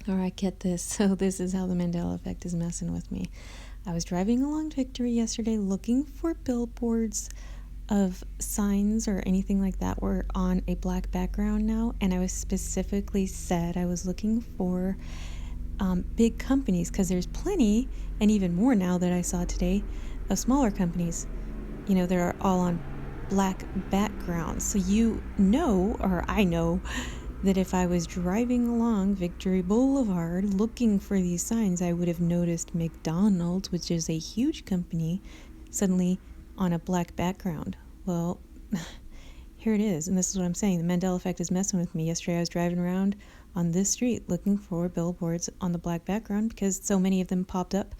Alright, get this. So this is how the Mandela Effect is messing with me. I was driving along Victory yesterday looking for billboards of signs or anything like that were on a black background now, and I was specifically said I was looking for big companies, because there's plenty, and even more now that I saw today, of smaller companies. You know, they're all on black backgrounds. So you know, or I know, that if I was driving along Victory Boulevard looking for these signs, I would have noticed McDonald's, which is a huge company, suddenly on a black background. Well, here it is, and this is what I'm saying. The Mandela Effect is messing with me. Yesterday I was driving around on this street looking for billboards on the black background because so many of them popped up.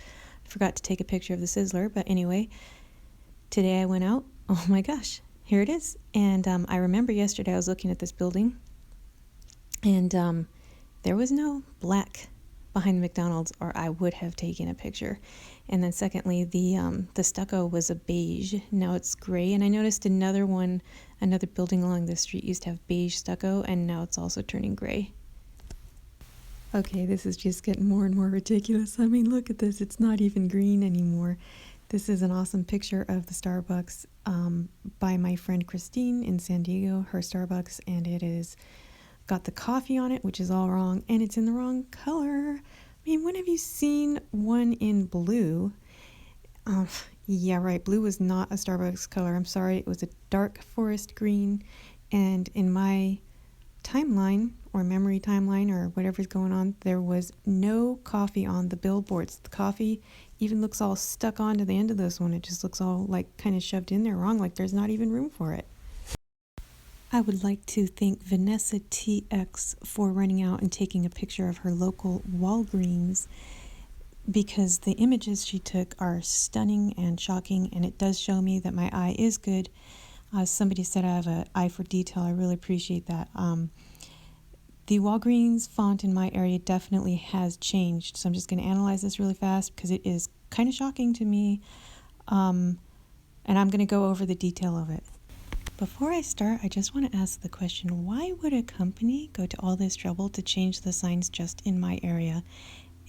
I forgot to take a picture of the Sizzler, but anyway, today I went out. Oh my gosh, here it is. And I remember yesterday I was looking at this building, and there was no black behind the McDonald's, or I would have taken a picture. And then secondly, the stucco was a beige. Now it's gray. And I noticed another building along this street used to have beige stucco, and now it's also turning gray. Okay, this is just getting more and more ridiculous. I mean, look at this. It's not even green anymore. This is an awesome picture of the Starbucks by my friend Christine in San Diego, her Starbucks, and it is got the coffee on it, which is all wrong, and it's in the wrong color. I mean, when have you seen one in blue? Yeah, right, blue was not a Starbucks color. I'm sorry, it was a dark forest green, and in my timeline, or memory timeline, or whatever's going on, there was no coffee on the billboards. The coffee even looks all stuck onto the end of this one. It just looks all like kind of shoved in there wrong, like there's not even room for it. I would like to thank Vanessa Tx for running out and taking a picture of her local Walgreens, because the images she took are stunning and shocking, and it does show me that my eye is good. Somebody said I have an eye for detail. I really appreciate that. The Walgreens font in my area definitely has changed, so I'm just going to analyze this really fast because it is kind of shocking to me, and I'm going to go over the detail of it. Before I start, I just want to ask the question, why would a company go to all this trouble to change the signs just in my area?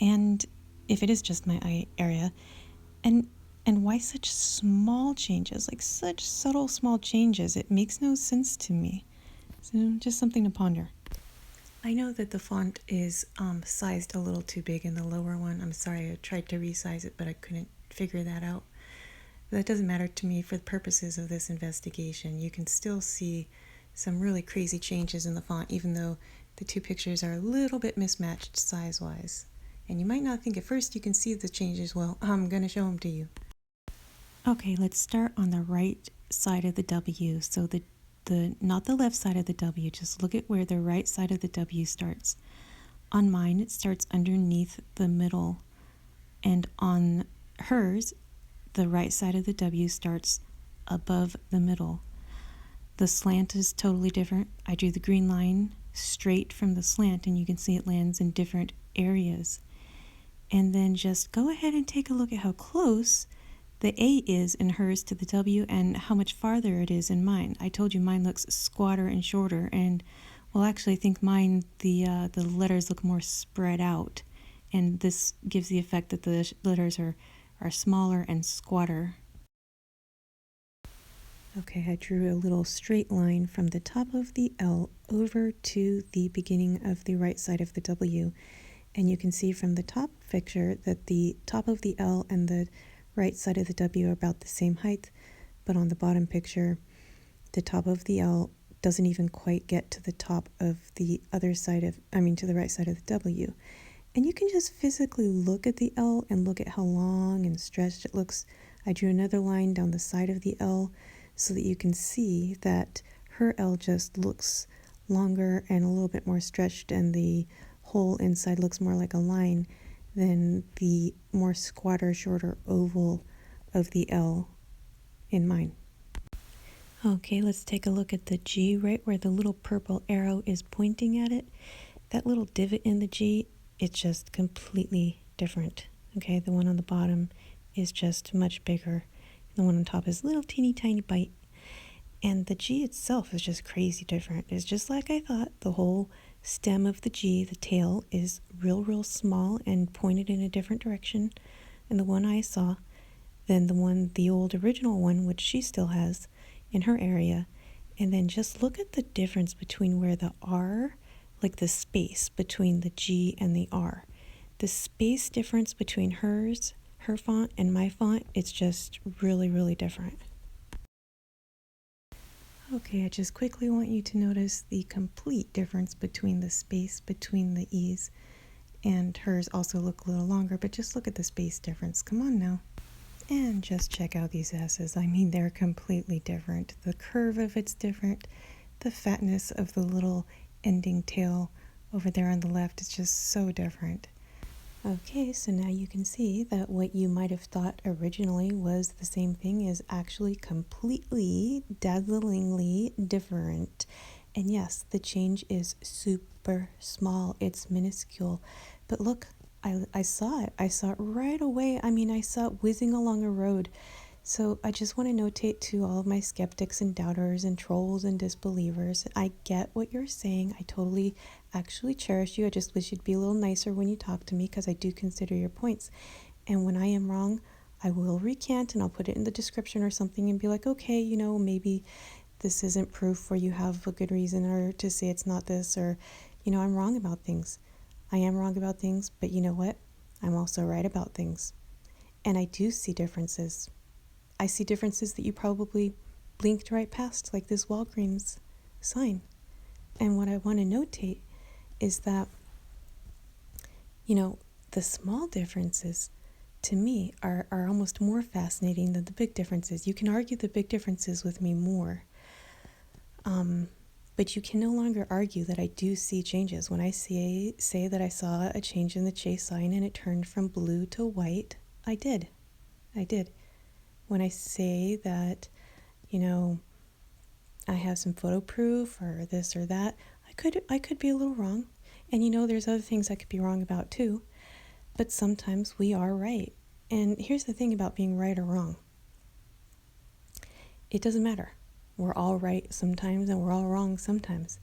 And if it is just my area, and why such small changes, like such subtle small changes? It makes no sense to me. So just something to ponder. I know that the font is sized a little too big in the lower one. I'm sorry, I tried to resize it, but I couldn't figure that out. That doesn't matter to me for the purposes of this investigation. You can still see some really crazy changes in the font, even though the two pictures are a little bit mismatched size-wise. And you might not think at first you can see the changes. Well, I'm going to show them to you. Okay, let's start on the right side of the W. So not the left side of the W, just look at where the right side of the W starts. On mine, it starts underneath the middle, and on hers, the right side of the W starts above the middle. The slant is totally different. I drew the green line straight from the slant, and you can see it lands in different areas. And then just go ahead and take a look at how close the A is in hers to the W and how much farther it is in mine. I told you mine looks squatter and shorter, and well, actually I think mine, the letters look more spread out, and this gives the effect that the letters are smaller and squatter. Okay, I drew a little straight line from the top of the L over to the beginning of the right side of the W, and you can see from the top picture that the top of the L and the right side of the W are about the same height, but on the bottom picture, the top of the L doesn't even quite get to the top of the other side of, to the right side of the W. And you can just physically look at the L and look at how long and stretched it looks. I drew another line down the side of the L so that you can see that her L just looks longer and a little bit more stretched, and the hole inside looks more like a line than the more squatter, shorter oval of the L in mine. Okay, let's take a look at the G, right where the little purple arrow is pointing at it. That little divot in the G, it's just completely different. Okay, the one on the bottom is just much bigger. The one on top is a little teeny tiny bite. And the G itself is just crazy different. It's just like I thought. The whole stem of the G, the tail, is real small and pointed in a different direction in the one I saw than the old original one, which she still has in her area. And then just look at the difference between where the R, like the space between the G and the R. The space difference between her font and my font, it's just really different. Okay, I just quickly want you to notice the complete difference between the space between the E's, and hers also look a little longer, but just look at the space difference. Come on now. And just check out these S's. I mean, they're completely different. The curve of it's different. The fatness of the little ending tail over there on the left is just so different. Okay, so now you can see that what you might have thought originally was the same thing is actually completely, dazzlingly different. And yes, the change is super small. It's minuscule. But look, I saw it. I saw it right away. I mean, I saw it whizzing along a road. So I just want to notate to all of my skeptics and doubters and trolls and disbelievers, I get what you're saying. I totally actually cherish you. I just wish you'd be a little nicer when you talk to me, because I do consider your points. And when I am wrong, I will recant and I'll put it in the description or something and be like, okay, maybe this isn't proof, or you have a good reason or to say it's not this, or, I'm wrong about things. I am wrong about things, but you know what? I'm also right about things. And I do see differences. I see differences that you probably blinked right past, like this Walgreens sign. And what I want to notate is that, the small differences to me are almost more fascinating than the big differences. You can argue the big differences with me more. But you can no longer argue that I do see changes. When I say that I saw a change in the Chase sign and it turned from blue to white, I did. When I say that, I have some photo proof or this or that, I could be a little wrong. And there's other things I could be wrong about too. But sometimes we are right. And here's the thing about being right or wrong. It doesn't matter. We're all right sometimes and we're all wrong sometimes.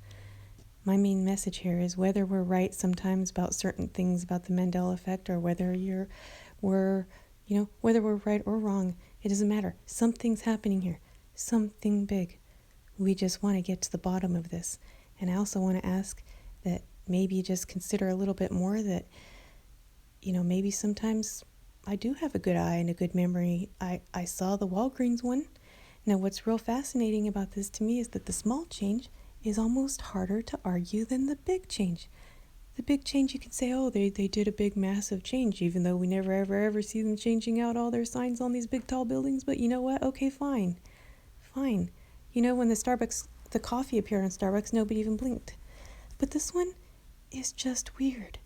My main message here is whether we're right sometimes about certain things about the Mandela Effect, or whether we're right or wrong, it doesn't matter. Something's happening here. Something big. We just want to get to the bottom of this. And I also want to ask that maybe just consider a little bit more that, maybe sometimes I do have a good eye and a good memory. I saw the Walgreens one. Now, what's real fascinating about this to me is that the small change is almost harder to argue than the big change. The big change, you can say, oh, they did a big, massive change, even though we never, ever see them changing out all their signs on these big, tall buildings. But you know what? Okay, fine. When the coffee appeared on Starbucks, nobody even blinked. But this one is just weird.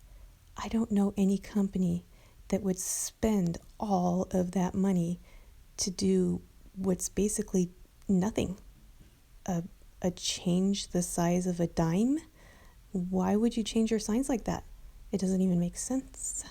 I don't know any company that would spend all of that money to do what's basically nothing. A change the size of a dime? Why would you change your signs like that? It doesn't even make sense.